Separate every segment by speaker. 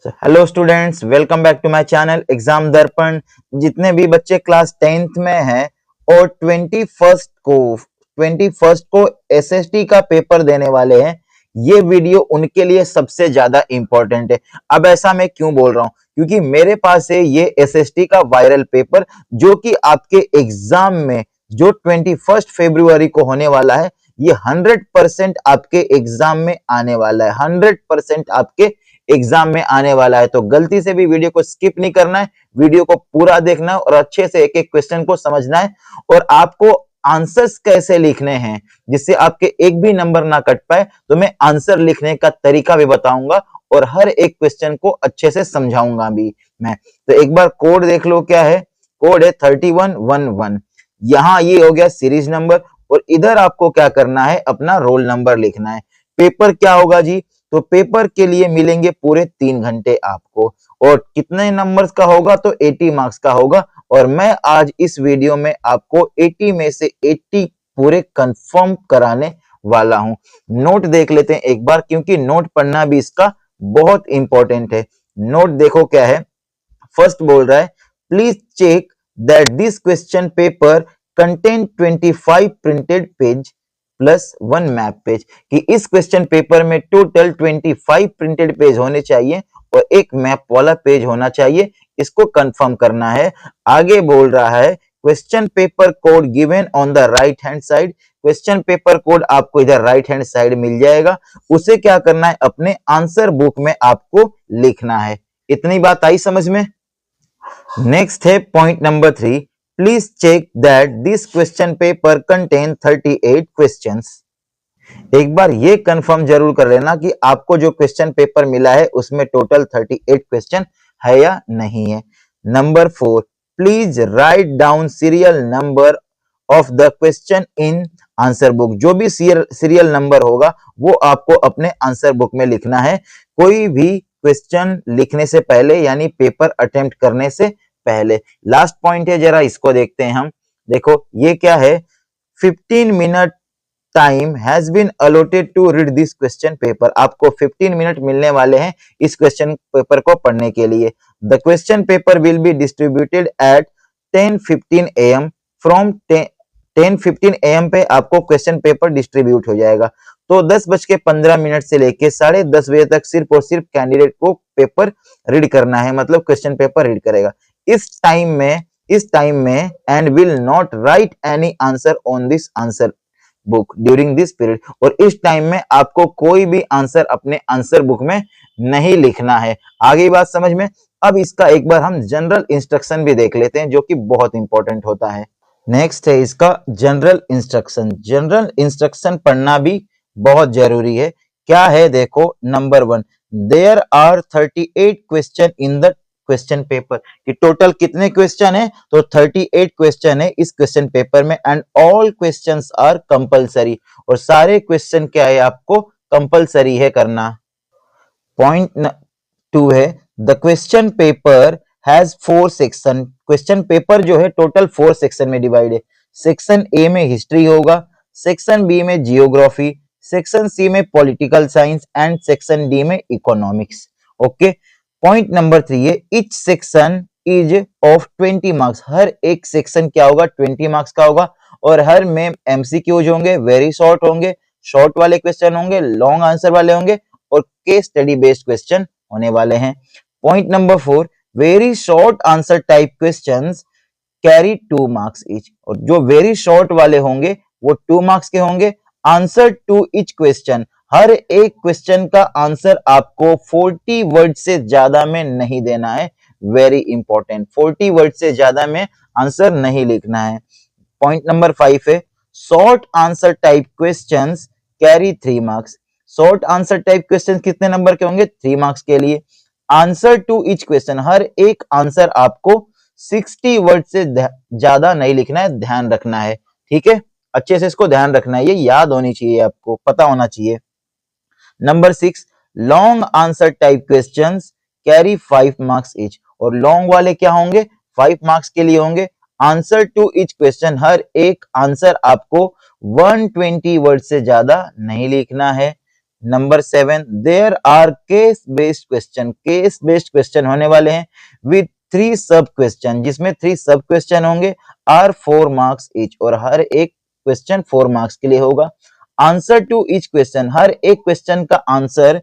Speaker 1: Hello students, welcome back to my channel exam Darpan. जितने भी बच्चे क्लास 10th में हैं और 21st को एसएसटी का पेपर देने वाले हैं, ये वीडियो उनके लिए सबसे ज्यादा इंपॉर्टेंट है। अब ऐसा मैं क्यों बोल रहा हूं? क्योंकि मेरे पास है ये एसएसटी का वायरल पेपर जो कि आपके एग्जाम में जो 21 फरवरी को होने वाला है, ये 100% आपके एग्जाम में आने वाला है। 100% आपके एग्जाम में आने वाला है। तो गलती से भी वीडियो को स्किप नहीं करना है, वीडियो को पूरा देखना है और अच्छे से एक एक क्वेश्चन को समझना है। और आपको आंसर्स कैसे लिखने हैं जिससे आपके एक भी नंबर ना कट पाए, तो मैं आंसर लिखने का तरीका भी बताऊंगा और हर एक क्वेश्चन को अच्छे से समझाऊंगा भी मैं। तो एक बार कोड देख लो, क्या है कोड? है 3111। यहां ये हो गया सीरीज नंबर और इधर आपको क्या करना है, अपना रोल नंबर लिखना है। पेपर क्या होगा जी? तो पेपर के लिए मिलेंगे पूरे 3 घंटे आपको। और कितने नंबर्स का होगा? तो 80 मार्क्स का होगा। और मैं आज इस वीडियो में आपको 80 में से 80 पूरे कंफर्म कराने वाला हूं। नोट देख लेते हैं एक बार, क्योंकि नोट पढ़ना भी इसका बहुत इंपॉर्टेंट है। नोट देखो क्या है। फर्स्ट बोल रहा है, please check that this question paper contain 25 printed page plus 1 map page, कि इस क्वेश्चन पेपर में टोटल 25 प्रिंटेड पेज होने चाहिए और एक मैप वाला पेज होना चाहिए। इसको कंफर्म करना है। आगे बोल रहा है, question paper code given on the right hand side. Question paper code आपको इधर राइट हैंड साइड मिल जाएगा। उसे क्या करना है, अपने आंसर बुक में आपको लिखना है। इतनी बात आई समझ में? नेक्स्ट है point number 3, please check that this question paper contain 38 questions. एक बार ये कंफर्म जरूर कर लेना कि आपको जो क्वेश्चन पेपर मिला है उसमें टोटल 38 क्वेश्चन है या नहीं है। Number 4, please write down serial number of the question in answer book. जो भी सीरियल नंबर होगा वो आपको अपने आंसर बुक में लिखना है। कोई भी क्वेश्चन लिखने से पहले, यानी पेपर अटेम्प्ट करने से पहले। लास्ट पॉइंट है, जरा इसको देखते हैं हम। देखो ये क्या है, 15 minute time has been allotted to read this question paper. आपको 15 मिनट मिलने वाले हैं इस क्वेश्चन पेपर को पढ़ने के लिए। The question paper will be distributed at 10:15 AM। From 10:15 AM पे आपको क्वेश्चन पेपर डिस्ट्रीब्यूट हो जाएगा। तो 10:15 से लेके 10:30 बजे तक सिर्फ और सिर्फ कैंडिडेट को पेपर रीड करना है, मतलब क्वेश्चन पेपर रीड करेगा। इस टाइम में and will not right any answer on this answer book during this period. और इस टाइम में आपको कोई भी आंसर अपने आंसर बुक में नहीं लिखना है। आगे बात समझ में? अब इसका एक बार हम जनरल इंस्ट्रक्शन भी देख लेते हैं, जो कि बहुत इंपॉर्टेंट होता है। नेक्स्ट है इसका जनरल इंस्ट्रक्शन। जनरल इंस्ट्रक्शन पढ़ना भी बहुत जरूरी है। क्या है देखो, number 1, there are 38 question in the question paper. कि टोटल कितने क्वेश्चन है? तो 38 क्वेश्चन है इस क्वेश्चन पेपर में। And all questions are compulsory. और सारे क्वेश्चन क्या है, आपको कंपलसरी है करना। पॉइंट 2 है, the question paper has 4 section. Question paper जो है टोटल 4 सेक्शन में डिवाइड है। सेक्शन ए में हिस्ट्री होगा, सेक्शन बी में जियोग्राफी, सेक्शन सी में political science and section D में इकोनॉमिक्स। ओके। पॉइंट नंबर 3 है, each section is of 20 marks. हर एक सेक्शन क्या होगा, 20 मार्क्स का होगा। और हर में एमसीक्यूज होंगे, वेरी शॉर्ट होंगे, शॉर्ट वाले क्वेश्चन होंगे, लॉन्ग आंसर वाले होंगे और केस स्टडी बेस्ड क्वेश्चन होने वाले हैं। Point number 4, very short answer type questions carry 2 marks each. और जो वेरी शॉर्ट वाले होंगे वो 2 मार्क्स के होंगे। आंसर टू ईच क्वेश्चन, हर एक क्वेश्चन का आंसर आपको 40 वर्ड से ज्यादा में नहीं देना है। वेरी इंपॉर्टेंट, 40 वर्ड से ज्यादा में आंसर नहीं लिखना है। पॉइंट नंबर 5 है, short answer type questions carry 3 marks. Short answer type question कितने नंबर के होंगे? 3 मार्क्स के लिए। आंसर टू ईच क्वेश्चन, हर एक आंसर आपको 60 वर्ड से ज्यादा नहीं लिखना है, ध्यान रखना है। ठीक है, अच्छे से इसको ध्यान रखना है, ये याद होनी चाहिए, आपको पता होना चाहिए। Number 6, long answer type questions carry 5 marks each. और लॉन्ग वाले क्या होंगे? 5 मार्क्स के लिए होंगे। आंसर टू ईच क्वेश्चन, हर एक आंसर आपको 120 वर्ड से ज्यादा नहीं लिखना है। Number 7, there are case based question होने वाले हैं विथ 3 सब क्वेश्चन, जिसमें 3 सब क्वेश्चन होंगे, आर 4 मार्क्स ईच, और हर एक क्वेश्चन 4 मार्क्स के लिए होगा। आंसर टू ईच क्वेश्चन, हर एक क्वेश्चन का answer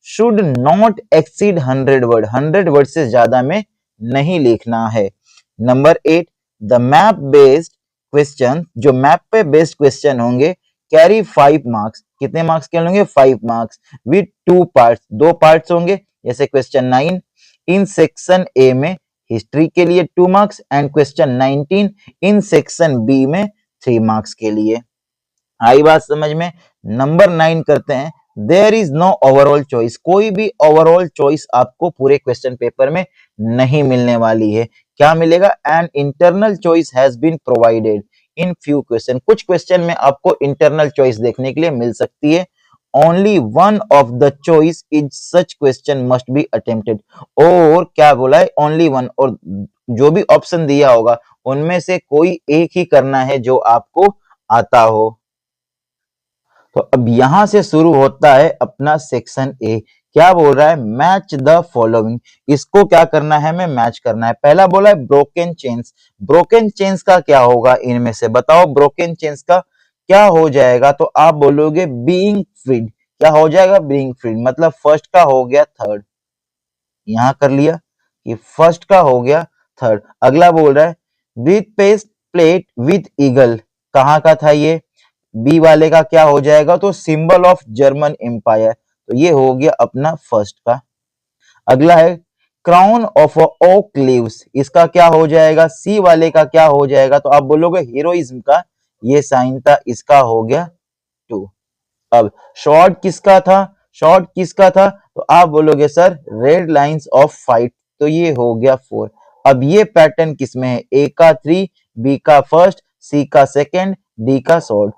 Speaker 1: should not exceed 100 word, 100 word से ज्यादा में नहीं लिखना है। Number 8, the map based question, जो मैप पे बेस्ड क्वेश्चन होंगे, कैरी 5 मार्क्स, कितने मार्क्स के होंगे? 5 मार्क्स, विथ 2 पार्ट्स, 2 पार्ट्स होंगे, जैसे क्वेश्चन 9 इन सेक्शन ए में हिस्ट्री के लिए 2 marks and question 19 in section B में 3 मार्क्स के लिए। आई बात समझ में? नंबर 9 करते हैं, there is no overall choice, कोई भी ओवरऑल चॉइस आपको पूरे क्वेश्चन पेपर में नहीं मिलने वाली है। क्या मिलेगा? An internal choice has been provided in few question, कुछ क्वेश्चन में आपको इंटरनल चॉइस देखने के लिए मिल सकती है। Only one of the choice is such question must be attempted, और क्या बोला है? ओनली वन, और जो भी ऑप्शन दिया होगा उनमें से कोई एक ही करना है जो आपको आता हो। तो अब यहां से शुरू होता है अपना सेक्शन ए। क्या बोल रहा है? मैच द फॉलोइंग, इसको क्या करना है? हमें मैच करना है। पहला बोला है ब्रोकन चेन्स, ब्रोकन चेन्स का क्या होगा इनमें से? बताओ ब्रोकन चेन्स का क्या हो जाएगा? तो आप बोलोगे बीइंग फ्रीड, क्या हो जाएगा? बीइंग फ्रीड, मतलब फर्स्ट का हो गया थर्ड, यहां कर लिया कि फर्स्ट का हो गया थर्ड। अगला बोल रहा है with paste plate with eagle, कहां का था ये? बी वाले का क्या हो जाएगा? तो सिंबल ऑफ जर्मन एम्पायर, तो ये हो गया अपना फर्स्ट का। अगला है क्राउन ऑफ ओक लीव्स, इसका क्या हो जाएगा? सी वाले का क्या हो जाएगा? तो आप बोलोगे हीरोइज्म का ये साइन था, इसका हो गया 2। अब शॉर्ट किसका था? शॉर्ट किसका था? तो आप बोलोगे sir red lines of fight, तो ये हो गया 4। अब ये पैटर्न किसमें है? ए का 3, बी का फर्स्ट, सी का सेकंड, डी का शॉर्ट।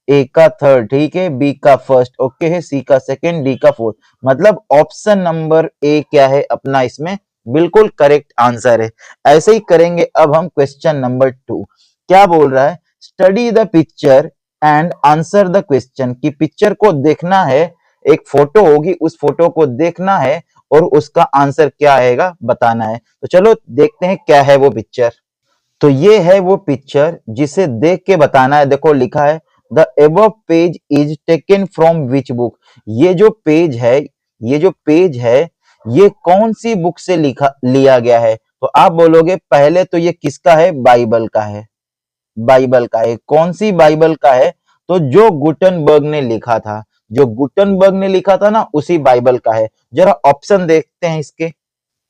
Speaker 1: ए का थर्ड, ठीक है, बी का फर्स्ट, ओके है, सी का सेकंड, डी का फोर्थ, मतलब ऑप्शन नंबर ए क्या है अपना इसमें बिल्कुल करेक्ट आंसर है। ऐसे ही करेंगे अब हम क्वेश्चन नंबर 2। क्या बोल रहा है? Study the picture and answer the question, की पिक्चर को देखना है, एक फोटो होगी, उस फोटो को देखना है और उसका आंसर क्या आएगा बताना है। तो चलो देखते हैं क्या है वो पिक्चर। तो ये है वो पिक्चर जिसे देख के बताना है। देखो लिखा है the above page is taken from which book, ये जो पेज है, ये जो पेज है, ये कौन सी बुक से लिया गया है? तो आप बोलोगे पहले तो ये किसका है? बाइबल का है, बाइबल का है। कौन सी बाइबल का है? तो जो गुटनबर्ग ने लिखा था, जो गुटनबर्ग ने लिखा था ना, उसी बाइबल का है। जरा ऑप्शन देखते हैं इसके।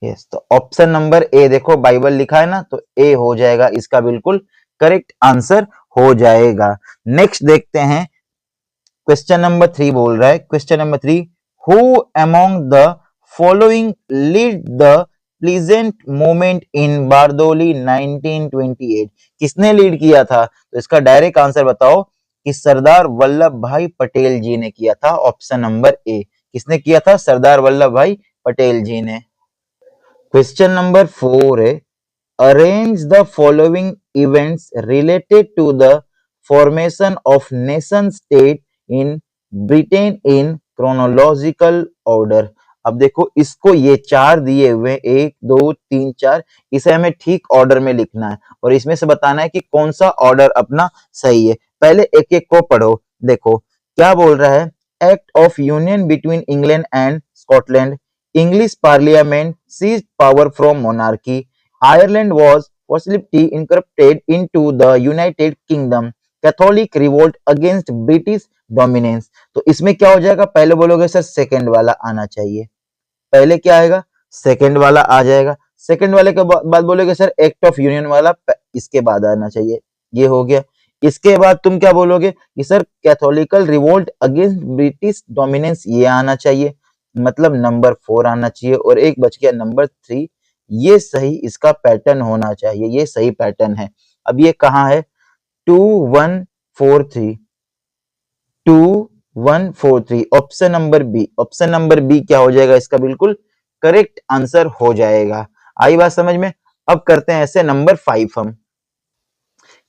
Speaker 1: यस, तो ऑप्शन नंबर ए देखो बाइबल लिखा है ना, तो ए हो जाएगा इसका बिल्कुल करेक्ट आंसर हो जाएगा। नेक्स्ट देखते हैं क्वेश्चन नंबर 3 बोल रहा है, question number 3, who among the following lead the pleasant moment in Bardoli 1928, किसने लीड किया था? तो इसका डायरेक्ट आंसर बताओ कि सरदार वल्लभ भाई पटेल जी ने किया था। ऑप्शन नंबर ए, किसने किया था? सरदार वल्लभ भाई पटेल जी ने। क्वेश्चन नंबर 4 है arrange the following events related to the formation of nation state in Britain in chronological order। अब देखो इसको ये 4 दिए हुए 1 2 3 4, इसे हमें ठीक ऑर्डर में लिखना है और इसमें से बताना है कि कौन सा ऑर्डर अपना सही है। पहले एक एक को पढ़ो। देखो क्या बोल रहा है? Act of union between England and Scotland, English Parliament seized power from monarchy, Ireland was forcibly incorporated into the United Kingdom, Catholic revolt against British dominance। तो इसमें क्या हो जाएगा? पहले बोलोगे सर सेकंड वाला आना चाहिए, पहले क्या आएगा? सेकंड वाला आ जाएगा। सेकंड वाले के बाद बोलोगे सर एक्ट ऑफ यूनियन वाला इसके बाद आना चाहिए, ये हो गया। इसके बाद तुम क्या बोलोगे कि sir catholical revolt against British dominance, ये आना चाहिए, मतलब नंबर 4 आना चाहिए और एक बच गया नंबर 3। ये सही इसका पैटर्न होना चाहिए, ये सही पैटर्न है। अब ये कहाँ है? 2143, 2143, option number B, option number B क्या हो जाएगा इसका बिल्कुल करेक्ट आंसर हो जाएगा। आई बात समझ में? अब करते हैं ऐसे नंबर 5 हम।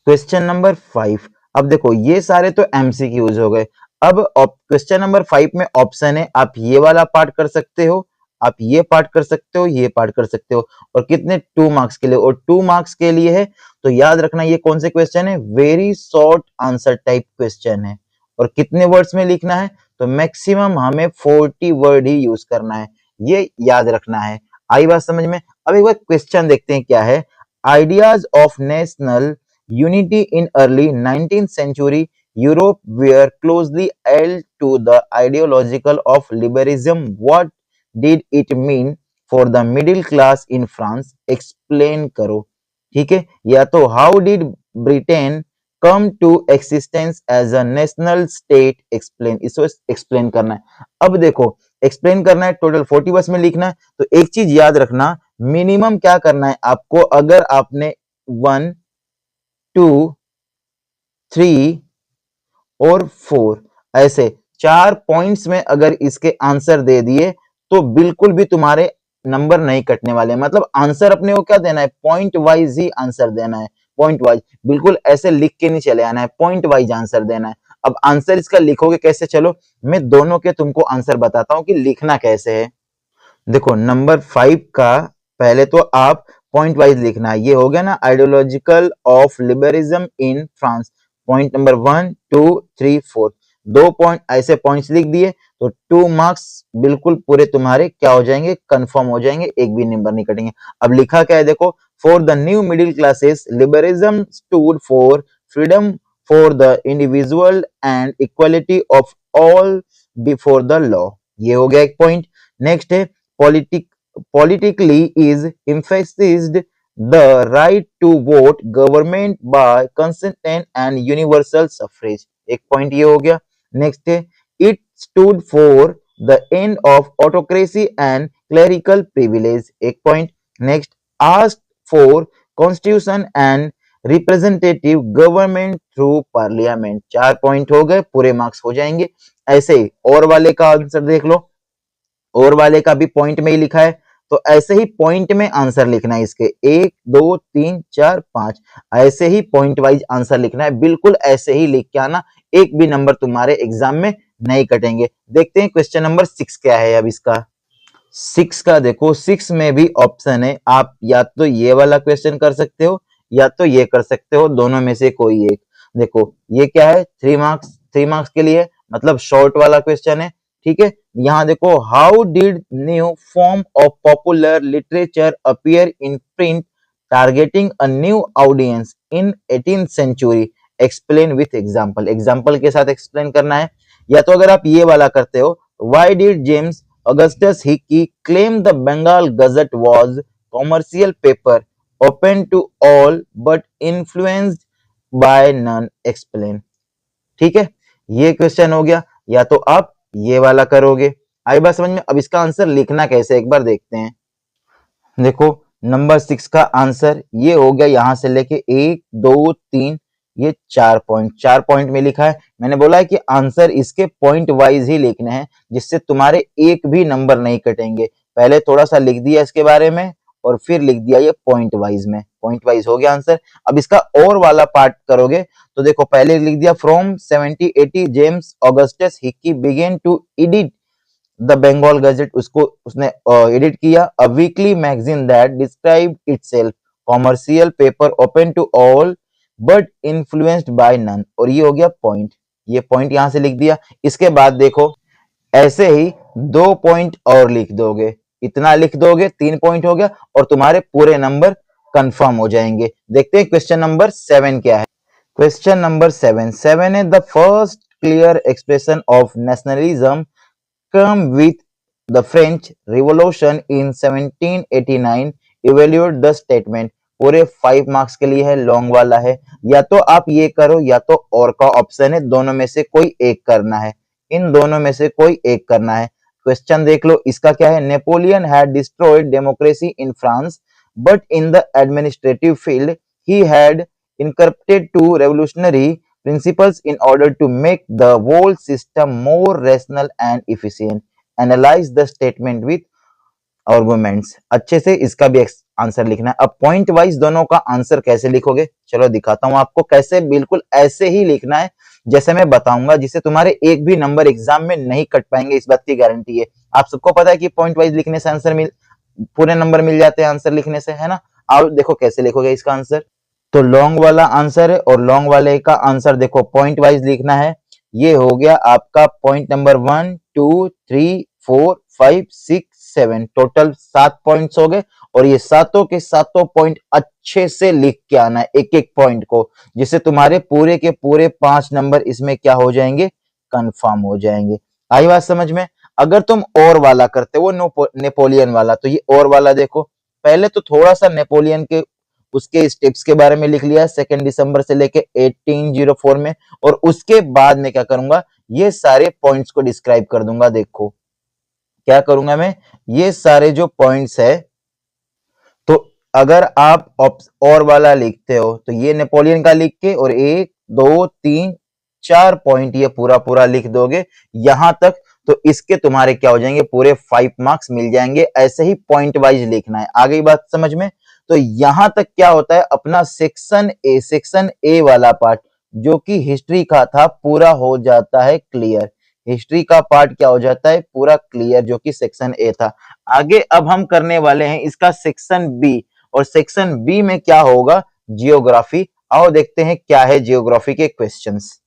Speaker 1: क्वेश्चन नंबर 5, अब देखो ये सारे तो एमसीक्यूज हो गए। अब क्वेश्चन नंबर 5 में ऑप्शन है, आप ये वाला पार्ट कर सकते हो, आप ये पार्ट कर सकते हो, ये पार्ट कर सकते हो, और कितने 2 मार्क्स के लिए, और 2 मार्क्स के लिए है। तो याद रखना ये कौन से क्वेश्चन है, very short answer type question है। और कितने वर्ड्स में लिखना है, तो मैक्सिमम हमें 40 वर्ड ही यूज करना है, ये याद रखना है। आई बात समझ में। अब एक बार क्वेश्चन देखते हैं क्या है। Ideas of national unity in early 19th century Europe were closely allied to the ideological of liberalism. What did it mean for the middle class in France? Explain करो। ठीक है, या तो how did Britain come to existence as a national state? Explain, इसको explain करना है। अब देखो explain करना है, टोटल 40 वर्ड्स में लिखना है। तो एक चीज याद रखना, मिनिमम क्या करना है आपको, अगर आपने 1 2 3 और 4 ऐसे 4 पॉइंट्स में अगर इसके आंसर दे दिए तो बिल्कुल भी तुम्हारे नंबर नहीं कटने वाले। मतलब आंसर अपने को क्या देना है, पॉइंट वाइज ही आंसर देना है, पॉइंट वाइज, बिल्कुल ऐसे लिख के नहीं चले आना है, पॉइंट वाइज आंसर देना है। अब आंसर इसका लिखोगे कैसे, चलो मैं दोनों के तुमको आंसर बताता हूं कि लिखना कैसे है। देखो नंबर 5 का पहले तो आप पॉइंट वाइज लिखना है, ये हो गया ना, ideological of liberalism in France, point number 1 2 3 4, 2 point ऐसे पॉइंट्स लिख दिए तो 2 मार्क्स बिल्कुल पूरे तुम्हारे क्या हो जाएंगे, कंफर्म हो जाएंगे, एक भी नंबर नहीं कटेंगे। अब लिखा क्या है देखो, for the new middle classes liberalism stood for freedom for the individual and equality of all before the law, ये हो गया एक पॉइंट। नेक्स्ट है politically is emphasized the right to vote, government by consent and universal suffrage, एक point ये हो गया। Next है it stood for the end of autocracy and clerical privilege, एक point. Next asked for constitution and representative government through parliament, 4 point हो गए, पूरे marks हो जाएंगे। ऐसे ही और वाले का आंसर देख लो, और वाले का भी पॉइंट में ही लिखा है, तो ऐसे ही पॉइंट में आंसर लिखना है इसके, 1 2 3 4 5 ऐसे ही पॉइंट वाइज आंसर लिखना है, बिल्कुल ऐसे ही लिख के आना, एक भी नंबर तुम्हारे एग्जाम में नहीं कटेंगे। देखते हैं क्वेश्चन नंबर 6 क्या है। अब इसका 6 का देखो, 6 में भी ऑप्शन है, आप या तो ये वाला क्वेश्चन कर सकते हो या तो ये कर सकते हो, दोनों में से कोई एक। देखो ये क्या है, 3 मार्क्स के लिए, मतलब शॉर्ट वाला क्वेश्चन है। ठीक है, यहाँ देखो, how did new form of popular literature appear in print targeting a new audience in 18th century, explain with example, example के साथ एक्सप्लेन करना है। या तो अगर आप ये वाला करते हो, why did James Augustus Hickey claimed the Bengal Gazette was commercial paper open to all but influenced by none, explain। ठीक है, ये क्वेश्चन हो गया। या तो आप ये वाला करोगे, आई बात समझ में। अब इसका आंसर लिखना कैसे एक बार देखते हैं। देखो नंबर 6 का आंसर ये हो गया, यहां से लेके 1 2 3 ये 4 पॉइंट में लिखा है। मैंने बोला है कि आंसर इसके पॉइंट वाइज ही लिखने हैं, जिससे तुम्हारे एक भी नंबर नहीं कटेंगे। पहले थोड़ा सा लिख दिया इसके बारे में और फिर लिख दिया ये पॉइंट वाइज में, पॉइंट वाइज हो गया आंसर। अब इसका और वाला पार्ट करोगे तो देखो, पहले लिख दिया from 70-80 James Augustus Hicky began to edit the Bengal gazette, उसको उसने एडिट किया, a weekly magazine that describe itself commercial paper open to all but influenced by none, और ये हो गया पॉइंट, ये पॉइंट यहां से लिख दिया। इसके बाद देखो ऐसे ही 2 पॉइंट और लिख दोगे, इतना लिख दोगे, 3 पॉइंट हो गया और तुम्हारे पूरे नंबर कंफर्म हो जाएंगे। देखते हैं क्वेश्चन नंबर 7 क्या है। क्वेश्चन नंबर 7 है, the first clear expression of nationalism come with the French Revolution in 1789, evaluate the statement, पूरे 5 मार्क्स के लिए है, लॉन्ग वाला है। या तो आप ये करो या तो और का ऑप्शन है, दोनों में से कोई एक करना है, इन दोनों में से कोई एक करना है। क्वेश्चन देख लो, इसका क्या है, Napoleon had destroyed democracy in France but in the administrative field he had incorporated two revolutionary principles in order to make the whole system more rational and efficient. Analyze the statement with arguments. अच्छे से इसका भी answer लिखना है। अब point wise दोनों का answer कैसे लिखोगे, चलो दिखाता हूं आपको कैसे। बिल्कुल ऐसे ही लिखना है जैसे मैं बताऊंगा, जिससे तुम्हारे एक भी नंबर एग्जाम में नहीं कट पाएंगे, इस बात की गारंटी है। आप सबको पता है कि पॉइंट वाइज लिखने से आंसर पूरे नंबर मिल जाते हैं आंसर लिखने से, है ना। आप देखो कैसे लिखोगे इसका आंसर। तो लॉन्ग वाला आंसर है और लॉन्ग वाले का आंसर देखो पॉइंट वाइज लिखना है। ये हो गया आपका पॉइंट नंबर 1 2 3 4 5 6 7, टोटल 7 पॉइंट्स हो गए। और ये सातों के सातों पॉइंट अच्छे से लिख के आना है एक एक पॉइंट को, जिससे तुम्हारे पूरे के पूरे 5 नंबर इसमें क्या हो जाएंगे, कंफर्म हो जाएंगे। आई बात समझ में। अगर तुम और वाला करते वो नेपोलियन वाला, तो ये और वाला देखो, पहले तो थोड़ा सा नेपोलियन के उसके स्टेप्स के बारे में लिख लिया 2 दिसंबर से लेके 1804 में, और उसके बाद में क्या करूंगा, ये सारे पॉइंट्स को डिस्क्राइब कर दूंगा। देखो क्या करूंगा मैं, ये सारे जो पॉइंट्स है, तो अगर आप और वाला लिखते हो तो ये नेपोलियन का लिख के और 1 2 3 4 पॉइंट ये पूरा पूरा लिख दोगे यहां तक, तो इसके तुम्हारे क्या हो जाएंगे, पूरे 5 मार्क्स मिल जाएंगे। ऐसे ही पॉइंट वाइज लिखना है। आ गई बात समझ में। तो यहां तक क्या होता है, अपना सेक्शन ए वाला पार्ट जो कि हिस्ट्री का था पूरा हो जाता है क्लियर। हिस्ट्री का पार्ट क्या हो जाता है, पूरा क्लियर, जो कि सेक्शन ए था। आगे अब हम करने वाले हैं इसका सेक्शन बी, और सेक्शन बी में क्या होगा, जियोग्राफी। आओ देखते हैं क्या है जियोग्राफी के क्वेश्चंस।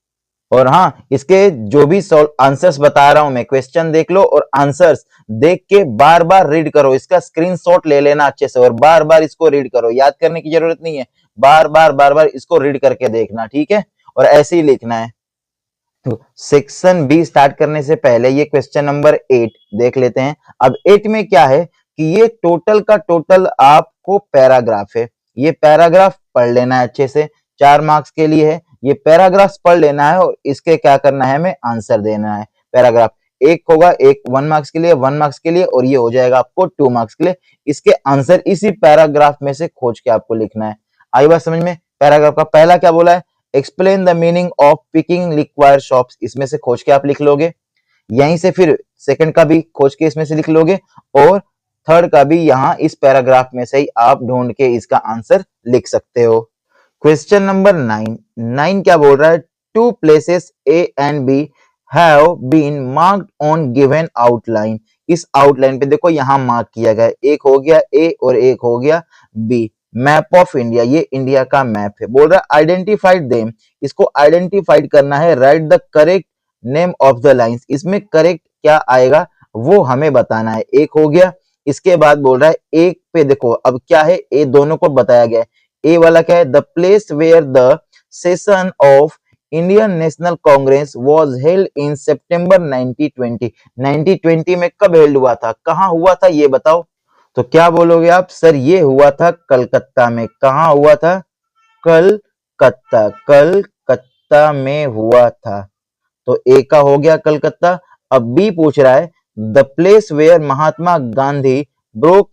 Speaker 1: और हाँ, इसके जो भी आंसर्स बता रहा हूं मैं, क्वेश्चन देख लो और आंसर्स देख के बार बार रीड करो। इसका स्क्रीनशॉट ले लेना अच्छे से और बार बार इसको रीड करो। याद करने की जरूरत नहीं है, बार बार इसको रीड करके देखना, ठीक है। और ऐसे ही लिखना है। तो सेक्शन बी स्टार्ट करने से पहले ये क्वेश्चन नंबर 8 देख लेते हैं। अब 8 में क्या है कि ये टोटल का टोटल आपको पैराग्राफ है। ये पैराग्राफ पढ़ लेना है अच्छे से, 4 मार्क्स के लिए है। ये पैराग्राफ पढ़ लेना है और इसके क्या करना है, हमें आंसर देना है। पैराग्राफ एक होगा, एक 1 मार्क्स के लिए, 1 मार्क्स के लिए, और ये हो जाएगा आपको 2 मार्क्स के लिए। इसके आंसर इसी पैराग्राफ में से खोज के आपको लिखना है। आई बात समझ में। पैराग्राफ का पहला क्या बोला है, explain the meaning of picking liquor shops, इसमें से खोज के आप लिख लोगे। यहीं से फिर सेकंड का भी खोज के इसमें से लिख लोगे, और थर्ड का भी यहां इस पैराग्राफ में से ही आप ढूंढ के इसका आंसर लिख सकते हो। क्वेश्चन नंबर 9 क्या बोल रहा है, two places A and B have been marked on given outline. इस आउटलाइन पे देखो यहां मार्क किया गया, एक हो गया ए और एक हो गया बी। मैप ऑफ इंडिया, ये इंडिया का मैप है। बोल रहा है आइडेंटिफाइड देम, इसको आइडेंटिफाइड करना है। Right the correct name of the lines, इसमें करेक्ट क्या आएगा वो हमें बताना है। एक हो गया। इसके बाद बोल रहा है एक पे देखो अब क्या है, ए दोनों को बताया गया है। ए वाला क्या है, the place where the session of Indian National Congress was held in September 1920। 1920 में कब हेल्ड हुआ था, कहां हुआ था ये बताओ। तो क्या बोलोगे आप, सर ये हुआ था कलकत्ता में। कहां हुआ था, कलकत्ता, कलकत्ता में हुआ था। तो ए का हो गया कलकत्ता। अब बी पूछ रहा है the place where Mahatma Gandhi broke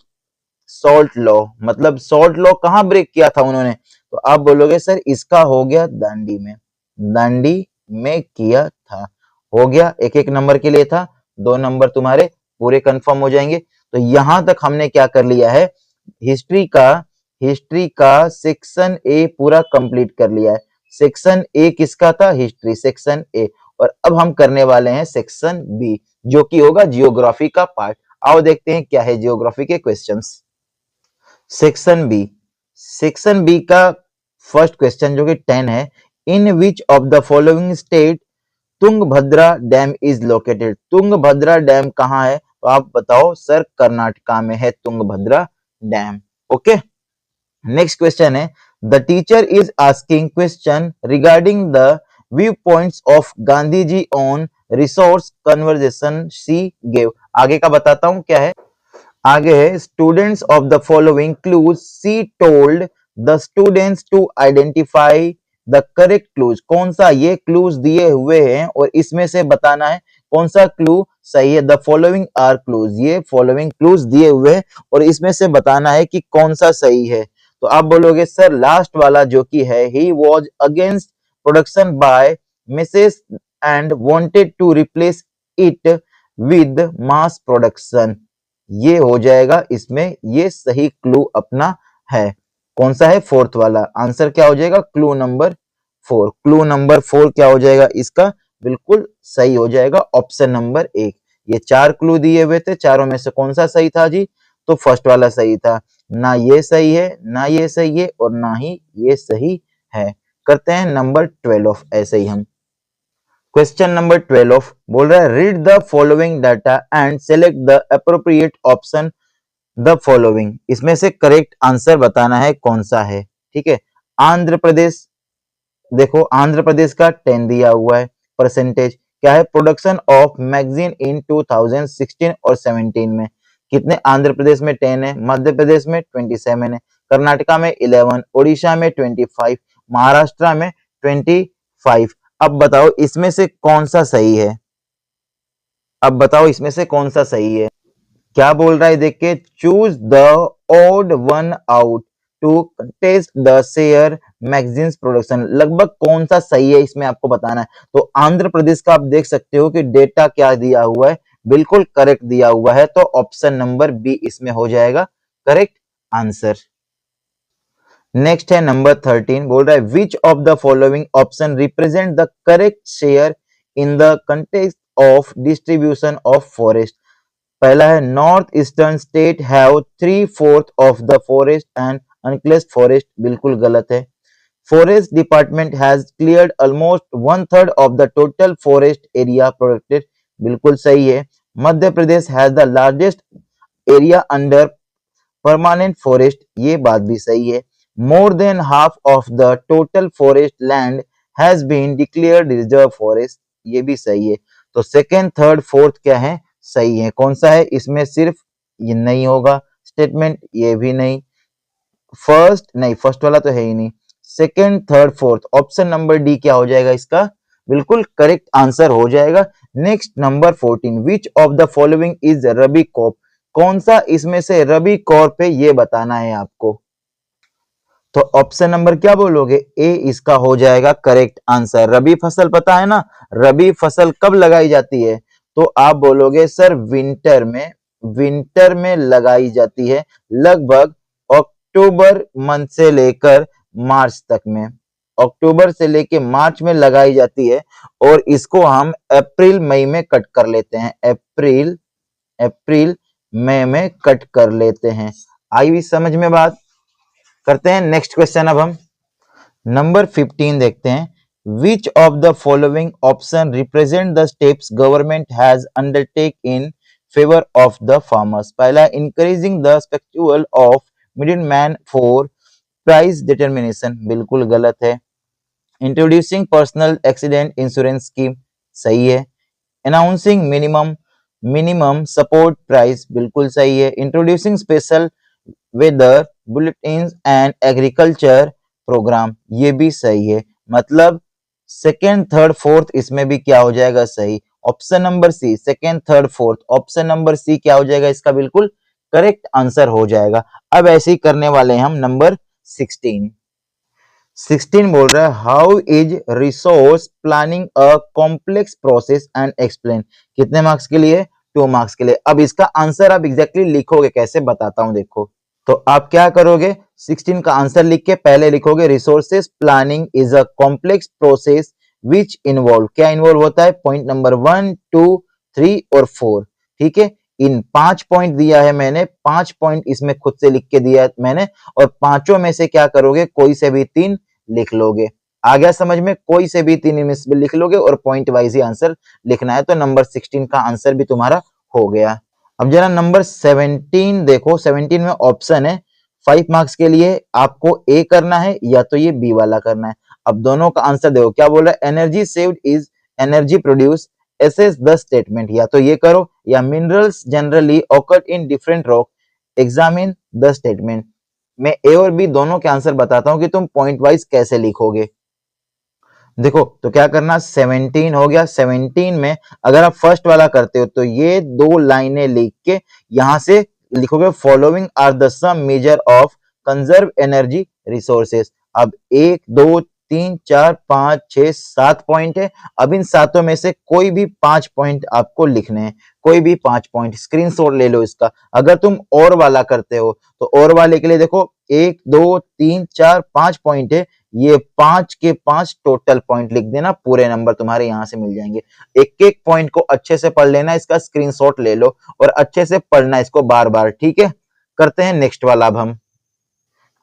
Speaker 1: salt law, मतलब सॉल्ट लॉ कहां ब्रेक किया था उन्होंने। तो आप बोलोगे सर इसका हो गया दांडी में, दांडी में किया था। हो गया, एक एक नंबर के लिए था, 2 नंबर तुम्हारे पूरे कंफर्म हो जाएंगे। तो यहां तक हमने क्या कर लिया है, हिस्ट्री का सेक्शन ए पूरा कंप्लीट कर लिया है। सेक्शन ए किसका था, हिस्ट्री सेक्शन ए। और अब हम करने वाले हैं सेक्शन बी, जो कि होगा जियोग्राफी का पार्ट। आओ देखते हैं क्या है जियोग्राफी के क्वेश्चंस। सेक्शन बी का फर्स्ट क्वेश्चन जो कि 10 है, in which of the following state Tungabhadra dam is located. Tungabhadra dam कहां है, तो आप बताओ सर कर्नाटका में है Tungabhadra dam. Okay, next question है, the teacher is asking question regarding the view points of Gandhi ji on resource conversation she gave. आगे का बताता हूं क्या है। आगे है students of the following clues C told the students to identify the correct clues. कौन सा, ये क्लूज दिए हुए हैं और इसमें से बताना है कौन सा क्लू सही है। द फॉलोइंग आर क्लूज, ये फॉलोइंग क्लूज दिए हुए हैं और इसमें से बताना है कि कौन सा सही है। तो आप बोलोगे सर लास्ट वाला जो कि है, he was against production by masses and wanted to replace it with mass production. ये हो जाएगा इसमें, ये सही क्लू अपना है। कौन सा है? फोर्थ वाला। आंसर क्या हो जाएगा? Clue number 4। क्लू नंबर 4 क्या हो जाएगा इसका? बिल्कुल सही हो जाएगा ऑप्शन नंबर 1। ये 4 क्लू दिए हुए थे, चारों में से कौन सा सही था जी? तो फर्स्ट वाला सही था। ना ये सही है, ना ये सही है, और ना ही ये सही है। करते हैं नंबर 12 ऐसे ही हम। क्वेश्चन नंबर 12 बोल रहा है read the following data and select the appropriate option the following. इसमें से करेक्ट आंसर बताना है कौन सा है। ठीक है। आंध्र प्रदेश, देखो आंध्र प्रदेश का 10 दिया हुआ है। परसेंटेज क्या है? प्रोडक्शन ऑफ मैगजीन इन 2016 और 17 में कितने? आंध्र प्रदेश में 10 है, मध्य प्रदेश में 27 है, कर्नाटका में 11, ओडिशा में 25, महाराष्ट्र में 25। अब बताओ इसमें से कौन सा सही है? अब बताओ इसमें से कौन सा सही है? क्या बोल रहा है देख के? Choose the odd one out to test the share magazines production. लगभग कौन सा सही है इसमें आपको बताना है। तो आंध्र प्रदेश का आप देख सकते हो कि डेटा क्या दिया हुआ है, बिल्कुल करेक्ट दिया हुआ है। तो ऑप्शन नंबर बी इसमें हो जाएगा करेक्ट आंसर। नेक्स्ट है नंबर 13, बोल रहा है which of the following option represent the correct share in the context of distribution of forest. पहला है north eastern state have 3/4 of the forest and unclassed forest, बिल्कुल गलत है। Forest department has cleared almost 1/3 of the total forest area protected, बिल्कुल सही है। Madhya Pradesh has the largest area under permanent forest, ये बात भी सही है। More than half of the total forest land has been declared reserve forest, ये भी सही है। तो सेकेंड, थर्ड, फोर्थ क्या है? सही है। कौन सा है इसमें? सिर्फ ये नहीं होगा स्टेटमेंट, ये भी नहीं। फर्स्ट नहीं, फर्स्ट वाला तो है ही नहीं। Second, third, fourth, option number D क्या हो जाएगा इसका? बिल्कुल करेक्ट आंसर हो जाएगा। Next number 14, which of the following is rabi crop. कौन सा इसमें से रबी क्रॉप है ये बताना है आपको। तो ऑप्शन नंबर क्या बोलोगे? ए इसका हो जाएगा करेक्ट आंसर। रबी फसल पता है ना, रबी फसल कब लगाई जाती है? तो आप बोलोगे सर विंटर में, विंटर में लगाई जाती है, लगभग अक्टूबर मंथ से लेकर मार्च तक में। अक्टूबर से लेकर मार्च में लगाई जाती है, और इसको हम अप्रैल मई में कट कर लेते हैं। अप्रैल अप्रैल मई में कट कर लेते हैं। आई भी समझ में बात? करते हैं नेक्स्ट क्वेश्चन अब हम। नंबर 15 देखते हैं। Which of the following option represent the steps government has undertake in favour of the farmers. पहला, increasing the spectral of middle man for price determination, बिल्कुल गलत है। Introducing personal accident insurance scheme, सही है। Announcing minimum minimum support price, बिल्कुल सही है। Introducing special weather bulletin and agriculture programme, ये भी सही है। मतलब सेकेंड, थर्ड, फोर्थ इसमें भी क्या हो जाएगा? सही। Option number C, second, third, fourth, option number C क्या हो जाएगा इसका? बिल्कुल करेक्ट आंसर हो जाएगा। अब ऐसे ही करने वाले हैं हम नंबर 16। 16 बोल रहा है how is resource planning a complex process and explain. कितने मार्क्स के लिए? 2 मार्क्स के लिए। अब इसका आंसर आप एग्जैक्टली लिखोगे कैसे, बताता हूं देखो। तो आप क्या करोगे? 16 का आंसर लिख के पहले लिखोगे resources planning is a complex process which involve. क्या इन्वॉल्व होता है? पॉइंट नंबर 1, 2, 3 और 4। ठीक है। इन 5 पॉइंट दिया है मैंने, 5 पॉइंट इसमें खुद से लिख के दिया है मैंने, और पांचों में से क्या करोगे? कोई से भी 3 लिख लोगे। आ गया समझ में? कोई से भी 3 इनमें से लिख लोगे और पॉइंट वाइज ही आंसर लिखना है। तो नंबर 16 का आंसर भी तुम्हारा हो गया। अब जरा नंबर 17 देखो। 17 में ऑप्शन है 5 मार्क्स के लिए, आपको ए करना है या तो ये बी वाला करना है। अब दोनों का आंसर देखो क्या बोल रहा है। Energy saved is energy produce, assess the statement, या तो ये करो, या minerals generally occurred in different rock, examine the statement. मैं ए और बी दोनों के आंसर बताता हूं कि तुम पॉइंट वाइज कैसे लिखोगे। देखो तो क्या करना, 17 हो गया। 17 में अगर आप फर्स्ट वाला करते हो तो ये 2 लाइनें लिख के यहां से लिखोगे following are the some major of conserve energy resources. अब 1, 2, 3 4 5 6 7 पॉइंट है। अब इन सातों में से कोई भी 5 पॉइंट आपको लिखने हैं, कोई भी 5 पॉइंट स्क्रीनशॉट ले लो इसका। अगर तुम और वाला करते हो तो और वाले के लिए देखो 1 2 3 4 5 पॉइंट है, ये 5 के 5 टोटल पॉइंट लिख देना, पूरे नंबर तुम्हारे यहां से मिल जाएंगे। एक एक पॉइंट को अच्छे से पढ़ लेना, इसका स्क्रीनशॉट ले लो और अच्छे से पढ़ना इसको बार बार, ठीक है। करते हैं नेक्स्ट वाला। अब हम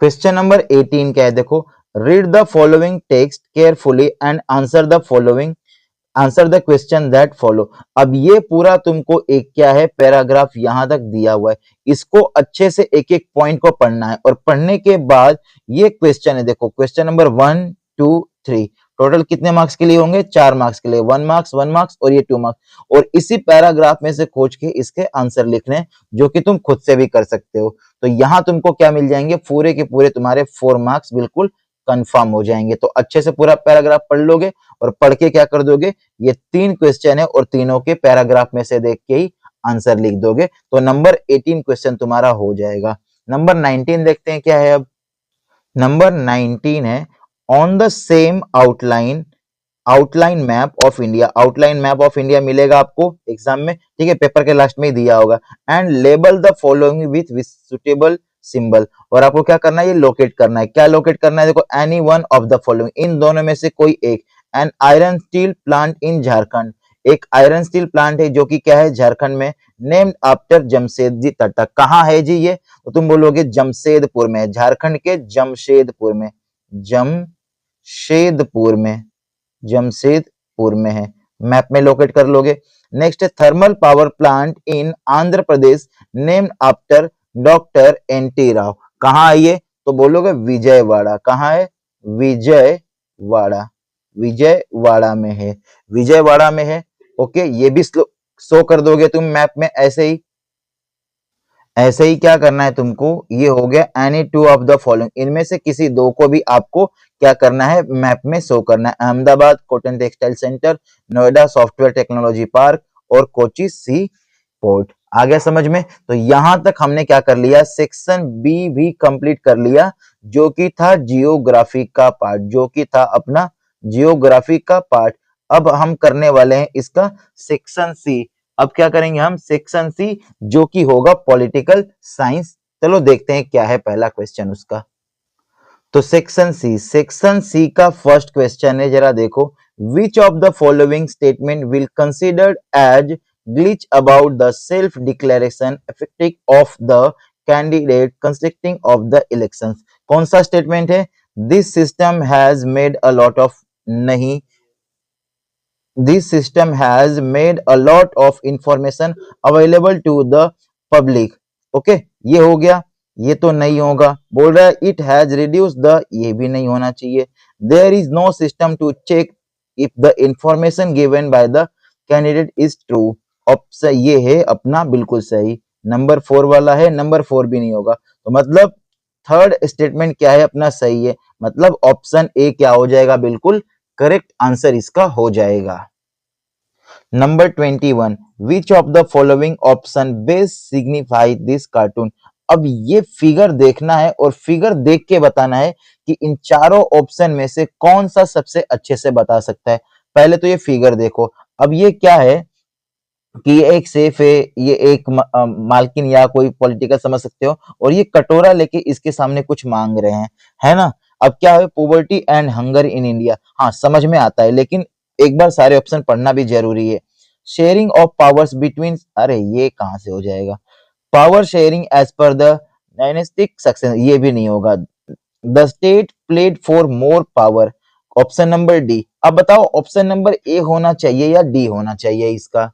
Speaker 1: क्वेश्चन नंबर 18 क्या है, देखो, read the following text carefully and answer the question that follow. अब ये पूरा तुमको एक क्या है पैराग्राफ यहां तक दिया हुआ है, इसको अच्छे से एक एक पॉइंट को पढ़ना है और पढ़ने के बाद ये क्वेश्चन है, देखो क्वेश्चन नंबर 1 2 3 टोटल कितने मार्क्स के लिए होंगे, 4 मार्क्स के लिए, 1 मार्क्स 1 मार्क्स और ये 2 मार्क्स, और इसी पैराग्राफ में से खोज के इसके आंसर लिखने, जो कि तुम खुद से भी कर सकते हो। तो यहां तुमको क्या मिल जाएंगे, पूरे के पूरे तुम्हारे 4 मार्क्स बिल्कुल कंफर्म हो जाएंगे। तो अच्छे से पूरा पैराग्राफ पढ़ लोगे और पढ़ के क्या कर दोगे, ये 3 क्वेश्चन है और तीनों के पैराग्राफ में से देख के ही आंसर लिख दोगे, तो नंबर 18 क्वेश्चन तुम्हारा हो जाएगा। नंबर 19 देखते हैं क्या है। अब नंबर 19 है, on the same outline map of India. Outline map of India मिलेगा आपको एग्जाम में, ठीक है, पेपर के लास्ट में ही दिया होगा। And label the following with suitable symbol, और आपको क्या करना है, ये लोकेट करना है। क्या लोकेट करना है, देखो, any one of the following, इन दोनों में से कोई एक। An iron steel plant in Jharkhand, एक आयरन स्टील प्लांट है जो कि क्या है, झारखंड में। नेम्ड आफ्टर जमशेदजी टाटा, कहाँ है जी ये, तो तुम बोलोगे जमशेदपुर में, झारखंड के जमशेदपुर में, जमशेदपुर में, जमशेदपुर में है, मैप में लोकेट कर लोगे। नेक्स्ट है thermal power plant in Andhra Pradesh named after doctor NT. Rao, कहाँ है ये, तो बोलोगे विजयवाड़ा, कहाँ है, विजयवाड़ा, विजयवाड़ा में है, विजयवाड़ा में है। ओके, ये भी शो कर दोगे तुम मैप में, ऐसे ही क्या करना है तुमको, ये हो गया any two of the following, इनमें से किसी दो को भी आपको क्या करना है, मैप में शो करना है। Ahmedabad cotton textile centre, Noida software technology park और कोची सी पोर्ट। आ गया समझ में। तो यहां तक हमने क्या कर लिया, सेक्शन बी भी कंप्लीट कर लिया, जो कि था जियोग्राफी का पार्ट, जो कि था अपना जियोग्राफी का पार्ट। अब हम करने वाले हैं इसका सेक्शन सी। अब क्या करेंगे हम, सेक्शन सी, जो कि होगा पॉलिटिकल साइंस। चलो देखते हैं क्या है पहला क्वेश्चन उसका। तो सेक्शन सी का फर्स्ट क्वेश्चन है, जरा देखो, which of the following statement will considered as glitch about the self declaration effective of the candidate constructing of the elections. कौन सा स्टेटमेंट है, this system has made a lot of, नहीं, this system has made a lot of information available to the public। Okay, ये हो गया, ये तो नहीं होगा। बोल रहा है it has reduced the, ये भी नहीं होना चाहिए। there is no system to check if the information given by the candidate is true। Option ये है अपना बिल्कुल सही, नंबर 4 वाला है, नंबर 4 भी नहीं होगा। तो मतलब थर्ड स्टेटमेंट क्या है अपना, सही है, मतलब ऑप्शन ए क्या हो जाएगा, बिल्कुल करेक्ट आंसर इसका हो जाएगा। Number 21, which of the following option best signify this cartoon. अब ये फिगर देखना है और फिगर देख के बताना है कि इन चारों ऑप्शन में से कौन सा सबसे अच्छे से बता सकता है। पहले तो ये फिगर देखो, अब ये क्या है कि ये एक सेफ है, ये एक मालकिन या कोई पॉलिटिकल समझ सकते हो, और ये कटोरा लेके इसके सामने कुछ मांग रहे हैं, है ना। अब क्या है, poverty and hunger in India, हाँ समझ में आता है, लेकिन एक बार सारे ऑप्शन पढ़ना भी जरूरी है। शेयरिंग ऑफ पावर्स बिटवीन, अरे ये कहां से हो जाएगा, power sharing as per the dynastic success, ये भी नहीं होगा। The state played for more power, option number D. अब बताओ ऑप्शन नंबर ए होना चाहिए या डी होना चाहिए इसका।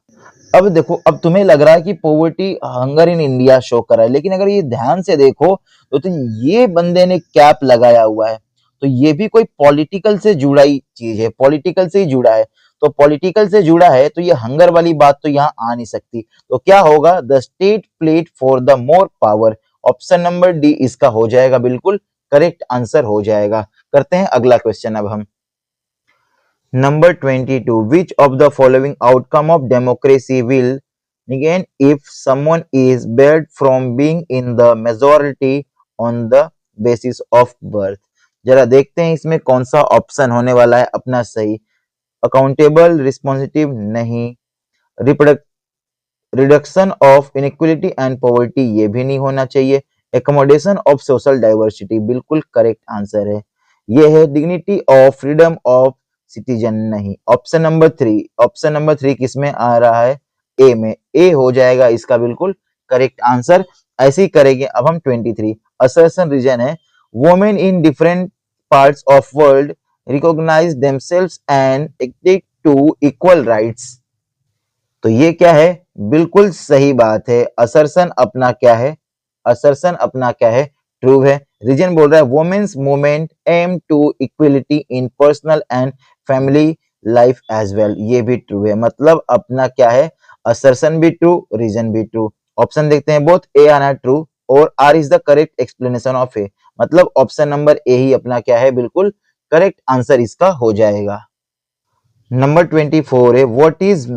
Speaker 1: अब देखो, अब तुम्हें लग रहा है कि poverty hunger in India show कर रहा है, लेकिन अगर ये ध्यान से देखो तो ये बंदे ने कैप लगाया हुआ है, तो ये भी कोई पॉलिटिकल से जुड़ा ही चीज है, पॉलिटिकल से ही जुड़ा है। तो पॉलिटिकल से जुड़ा है तो ये हंगर वाली बात तो यहाँ आ नहीं सकती। तो क्या होगा, the state played for the more power, option number D इसका हो जाएगा, बिल्कुल करेक्ट आंसर हो जाएगा। करते हैं अगला क्वेश्चन अब हम। Number 22, which of the following outcome of democracy will, again, if someone is barred from being in the majority on the basis of birth। जरा देखते हैं इसमें कौन सा ऑप्शन होने वाला है अपना सही। अकाउंटेबल, रिस्पॉन्सिटिव नहीं, reduction of inequality and poverty ये भी नहीं होना चाहिए, एकोमोडेशन ऑफ सोशल डाइवर्सिटी बिल्कुल करेक्ट आंसर है। ये है dignity of freedom of citizen नहीं। ऑप्शन नंबर थ्री किसमें आ रहा है? ए में। ए हो जाएगा इसका बिल्कुल करेक्ट आंसर। ऐसे ही करेंगे अब हम 23। असर्शन रीजन है women in different parts of world recognize themselves and act to equal rights. तो ये क्या है? बिल्कुल सही बात है। असर्शन अपना क्या है? असर्शन अपना क्या है? ट्रू है। रीजन बोल रहा है women's movement aim to equality in personal and family life as well. ये भी ट्रू है। मतलब अपना क्या है? असर्शन भी ट्रू, रीजन भी ट्रू। ऑप्शन देखते हैं, both A R not true और R is the correct explanation of A. मतलब ऑप्शन नंबर ए ही अपना क्या है? बिल्कुल करेक्ट आंसर इसका हो जाएगा। नंबर 24 है व्हाट इज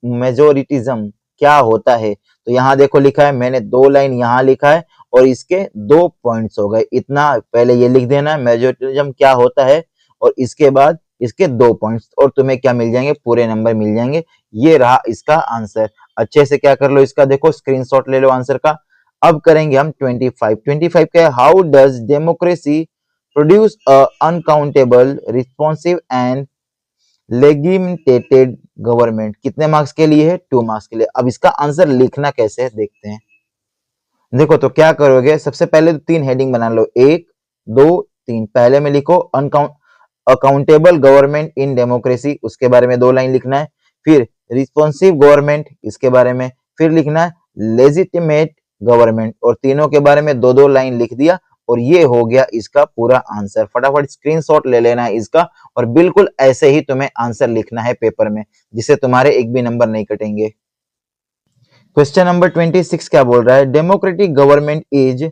Speaker 1: मेजोरिटिज्म, क्या होता है? तो यहाँ देखो लिखा है, मैंने 2 लाइन यहाँ लिखा है और इसके 2 पॉइंट्स हो गए। इतना पहले ये लिख देना मेजोरिटिज्म क्या होता है और इसके बाद इसके 2 पॉइंट्स और तुम्हें क्या मिल जाएंगे? पूरे नंबर मिल जाएंगे। ये रहा इसका आंसर। अच्छे से क्या कर लो, इसका देखो स्क्रीनशॉट ले लो आंसर का। अब करेंगे हम 25 का है how does democracy produce a unaccountable responsive and legitimated government. कितने मार्क्स के लिए है? 2 मार्क्स के लिए। अब इसका आंसर लिखना कैसे है देखते हैं। देखो तो क्या करोगे, सबसे पहले तो 3 हेडिंग बना लो, 1 2 3। पहले में लिखो अकाउंटेबल गवर्नमेंट इन डेमोक्रेसी, उसके बारे में 2 लाइन लिखना है। फिर रिस्पॉन्सिव गवर्नमेंट, इसके बारे में फिर लिखना है लेजिटिमेट गवर्नमेंट, और तीनों के बारे में 2-2 लाइन लिख दिया और ये हो गया इसका पूरा आंसर। फटाफट स्क्रीनशॉट ले लेना है इसका और बिल्कुल ऐसे ही तुम्हें आंसर लिखना है पेपर में, जिससे तुम्हारे एक भी नंबर नहीं कटेंगे। क्वेश्चन नंबर 26 क्या बोल रहा है? Democratic government is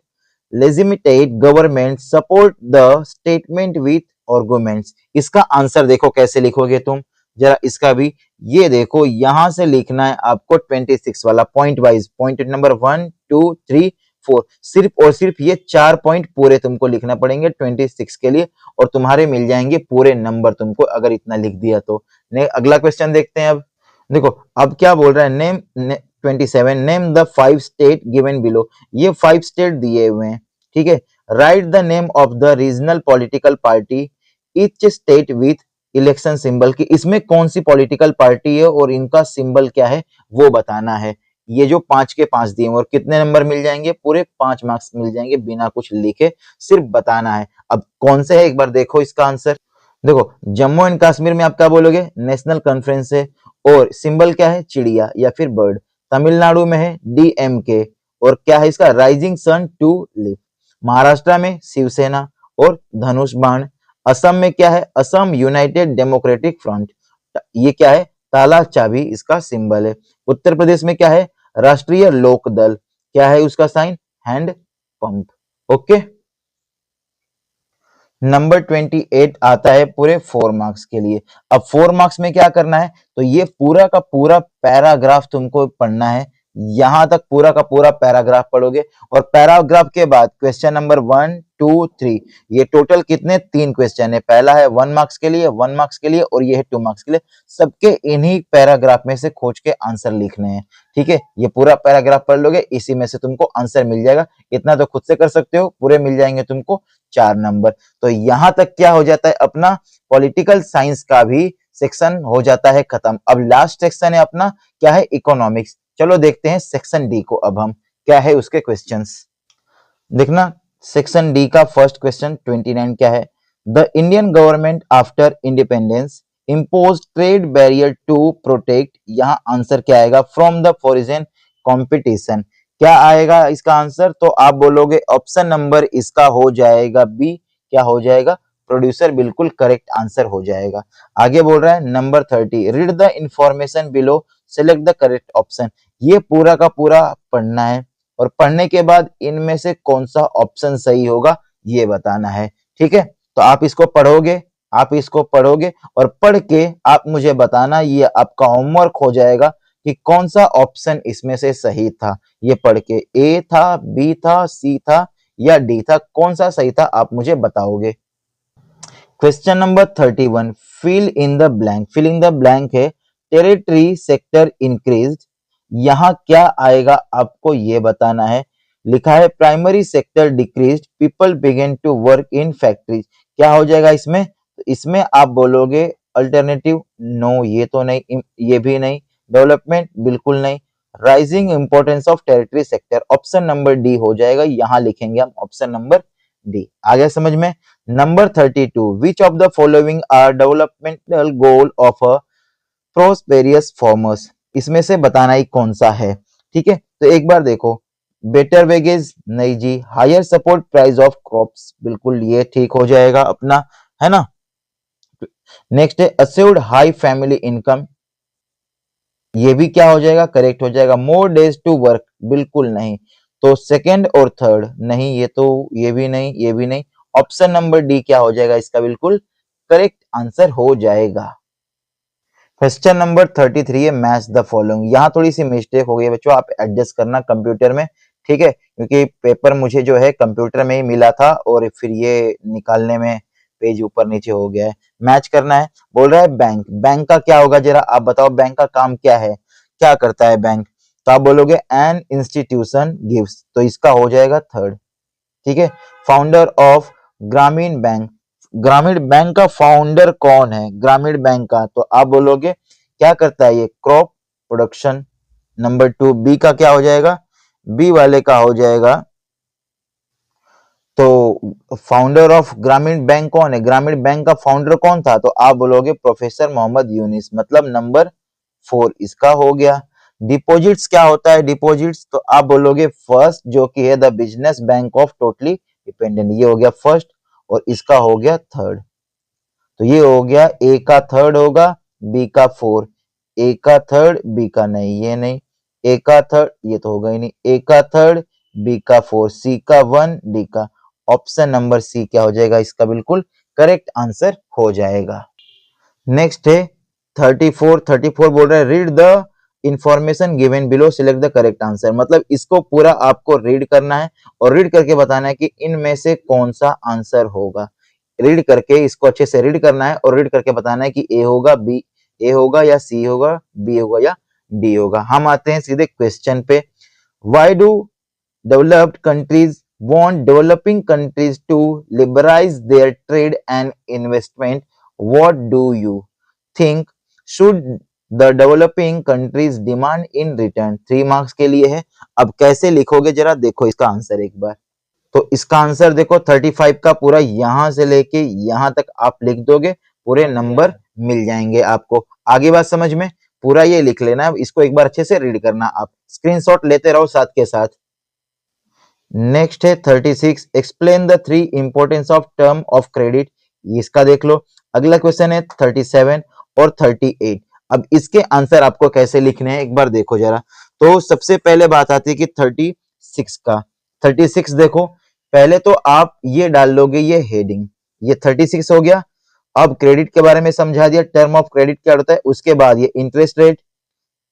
Speaker 1: legitimate government support the statement with arguments. इसका आंसर देखो कैसे लिखोगे तुम, जरा इसका भी ये देखो, यहां से लिखना है आपको 26 वाला पॉइंट वाइज, पॉइंट नंबर 1 2 3 4, सिर्फ और सिर्फ ये 4 पॉइंट पूरे तुमको लिखना पड़ेंगे 26 के लिए और तुम्हारे मिल जाएंगे पूरे नंबर तुमको, अगर इतना लिख दिया तो। अगला क्वेश्चन देखते हैं। अब देखो अब क्या बोल रहा है, name 27 name the 5 state given below. ये 5 स्टेट दिए हुए हैं, ठीक है। Right the name of the regional political party each state with election symbol, की इसमें कौन सी पॉलिटिकल पार्टी है और इनका सिंबल क्या है वो बताना है। ये जो 5 के 5 दिए और कितने नंबर मिल जाएंगे? पूरे 5 मार्क्स मिल जाएंगे बिना कुछ लिखे, सिर्फ बताना है। अब कौन से है एक बार देखो इसका आंसर। देखो जम्मू एंड कश्मीर में आप क्या बोलोगे? नेशनल कॉन्फ्रेंस है और सिंबल क्या है? चिड़िया या फिर बर्ड। तमिलनाडु में है डीएमके और क्या है इसका? Rising sun to live. Maharashtra में शिवसेना और धनुष बाण। असम में क्या है? असम यूनाइटेड डेमोक्रेटिक फ्रंट, ये क्या है? ताला चाबी इसका सिंबल है। उत्तर प्रदेश में क्या है? राष्ट्रीय लोक दल, क्या है उसका sign? Hand pump. Okay, number 28 आता है पूरे 4 मार्क्स के लिए। अब 4 मार्क्स में क्या करना है, तो ये पूरा का पूरा पैराग्राफ तुमको पढ़ना है। यहां तक पूरा का पूरा पैराग्राफ पढ़ोगे और पैराग्राफ के बाद क्वेश्चन नंबर 1 2 3, ये टोटल कितने? 3 क्वेश्चन है। पहला है 1 मार्क्स के लिए, 1 मार्क्स के लिए और ये है 2 मार्क्स के लिए। सबके इन्हीं पैराग्राफ में से खोज के आंसर लिखने हैं, ठीक है। ये पूरा पैराग्राफ पढ़ लोगे, इसी में से तुमको आंसर मिल जाएगा। इतना तो खुद से कर सकते हो, पूरे मिल जाएंगे तुमको 4 नंबर। तो यहां तक क्या हो जाता है, अपना पॉलिटिकल साइंस का भी सेक्शन हो जाता है खत्म। अब लास्ट सेक्शन है अपना क्या है? इकोनॉमिक्स। चलो देखते हैं सेक्शन डी को अब हम, क्या है उसके क्वेश्चंस। देखना सेक्शन डी का फर्स्ट क्वेश्चन 29 क्या है? The Indian government after independence impose trade barrier to protect, यहां आंसर क्या आएगा? From the foreign competition. क्या आएगा इसका आंसर? तो आप बोलोगे ऑप्शन नंबर इसका हो जाएगा बी, क्या हो जाएगा? प्रोड्यूसर, बिल्कुल करेक्ट आंसर हो जाएगा। आगे बोल रहा है number 30 read the information below select the correct option. ये पूरा का पूरा पढ़ना है और पढ़ने के बाद इनमें से कौन सा ऑप्शन सही होगा ये बताना है, ठीक है। तो आप इसको पढ़ोगे, आप इसको पढ़ोगे और पढ़ के आप मुझे बताना, ये आपका होमवर्क हो जाएगा कि कौन सा ऑप्शन इसमें से सही था। ये पढ़ के ए था, बी था, सी था या डी था? कौन सा सही था आप मुझे बताओगे। Question number 31, fill in the blank. Fill in the blank है टेरिटरी सेक्टर इंक्रीज्ड, यहाँ क्या आएगा आपको ये बताना है। लिखा है primary sector decreased, people began to work in factories, क्या हो जाएगा इसमें? तो इसमें आप बोलोगे अल्टरनेटिव नो, ये तो नहीं, ये भी नहीं, डेवलपमेंट बिल्कुल नहीं, rising importance of territory sector, option number D हो जाएगा, यहां लिखेंगे हम ऑप्शन नंबर डी। आगे समझ में। Number 32, which of the following are developmental goal of a prosperous farmers, इसमें से बताना ही कौन सा है। ठीक है, तो एक बार देखो, बेटर वेगेज नहीं जी, higher support price of crops, बिल्कुल ये ठीक हो जाएगा अपना, है ना। नेक्स्ट है अश्योर्ड हाई फैमिली इनकम, ये भी क्या हो जाएगा, करेक्ट हो जाएगा। मोर डेज टू वर्क, बिल्कुल नहीं। तो सेकंड और थर्ड नहीं, ये तो ये भी नहीं, ये भी नहीं, ऑप्शन नंबर डी क्या हो जाएगा इसका बिल्कुल करेक्ट आंसर हो जाएगा। क्वेश्चन नंबर 33 है मैच द फॉलोइंग, यहाँ थोड़ी सी मिस्टेक हो गई बच्चों, आप एडजस्ट करना कंप्यूटर में, ठीक है, क्योंकि पेपर मुझे जो है कंप्यूटर में ही मिला था और फिर ये निकालने में पेज ऊपर नीचे हो गया है, मैच करना है। बोल रहा है बैंक, बैंक का क्या होगा जरा आप बताओ, बैंक का काम क्या है, क्या करता है बैंक? तो आप बोलोगे एन इंस्टीट्यूशन गिव्स, तो इसका हो जाएगा थर्ड। ठीक है, फाउंडर ऑफ ग्रामीण बैंक, ग्रामीण बैंक का फाउंडर कौन है ग्रामीण बैंक का? तो आप बोलोगे क्या करता है ये, क्रॉप प्रोडक्शन। नंबर 2, बी का क्या हो जाएगा, बी वाले का हो जाएगा, तो फाउंडर ऑफ ग्रामीण बैंक कौन है, ग्रामीण बैंक का फाउंडर कौन था? तो आप बोलोगे प्रोफेसर मोहम्मद यूनिस, मतलब नंबर 4 इसका हो गया। डिपॉजिट्स क्या होता है, डिपॉजिट्स, तो आप बोलोगे फर्स्ट जो कि है the business bank of totally dependent, ये हो गया फर्स्ट और इसका हो गया थर्ड। तो ये हो गया ए का थर्ड होगा, बी का 4, ए का थर्ड बी का नहीं, ये नहीं, ए का थर्ड ये तो होगा ही नहीं, ए का थर्ड बी का 4, सी का 1, डी का, ऑप्शन नंबर सी क्या हो जाएगा इसका बिल्कुल करेक्ट आंसर हो जाएगा। नेक्स्ट है 34 बोल रहा है read the information given below select the correct answer, मतलब इसको पूरा आपको रीड करना है और रीड करके बताना है कि इनमें से कौन सा आंसर होगा। रीड करके इसको अच्छे से रीड करना है और रीड करके बताना है कि ए होगा, बी ए होगा या सी होगा, बी होगा या डी होगा। हम आते हैं सीधे क्वेश्चन पे। Why do developed countries want developing countries to liberalize their trade and investment? What do you think should the developing countries demand in return? 3 marks के लिए है। अब कैसे लिखोगे जरा देखो इसका आंसर एक बार। तो इसका आंसर देखो 35 का पूरा यहां से लेके यहां तक आप लिख दोगे, पूरे नंबर मिल जाएंगे आपको। आगे बात समझ में, पूरा ये लिख लेना है, इसको एक बार अच्छे से रीड करना, आप स्क्रीनशॉट लेते रहो साथ के साथ। नेक्स्ट है 36, explain the 3 importance of term of credit, इसका देख लो। अगला क्वेश्चन है 37 और 38। अब इसके आंसर आपको कैसे लिखने हैं एक बार देखो जरा। तो सबसे पहले बात आती है कि 36 का, 36 देखो, पहले तो आप ये डाल लोगे ये हेडिंग, ये 36 हो गया। अब क्रेडिट के बारे में समझा दिया, टर्म ऑफ क्रेडिट क्या होता है, उसके बाद ये interest rate,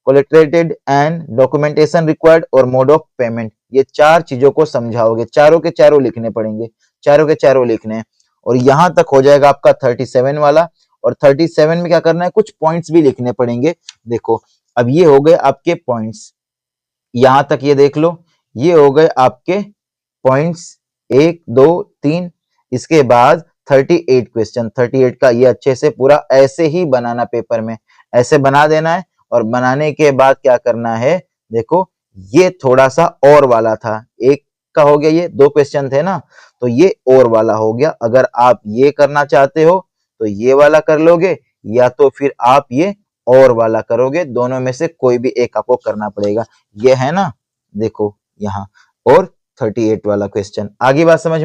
Speaker 1: collateral and documentation required और मोड ऑफ पेमेंट, ये 4 चीजों को समझाओगे, चारों के चारों लिखने पड़ेंगे, चारों के चारों लिखने हैं। और यहां तक हो जाएगा आपका 37 वाला। और 37 में क्या करना है, कुछ पॉइंट्स भी लिखने पड़ेंगे। देखो अब ये हो गए आपके पॉइंट्स, यहां तक ये देख लो, ये हो गए आपके पॉइंट्स 1 2 3। इसके बाद 38 क्वेश्चन, 38 का ये अच्छे से पूरा ऐसे ही बनाना, पेपर में ऐसे बना देना है। और बनाने के बाद क्या करना है, देखो ये थोड़ा सा और वाला था, एक का हो गया, ये 2 क्वेश्चन थे ना, तो ये और वाला हो गया। अगर आप ये करना चाहते हो तो ये वाला कर लोगे, या तो फिर आप ये और वाला करोगे, दोनों में से कोई भी एक आपको करना पड़ेगा। ये है ना, देखो यहाँ और 38 वाला क्वेश्चन। आगे बात समझ में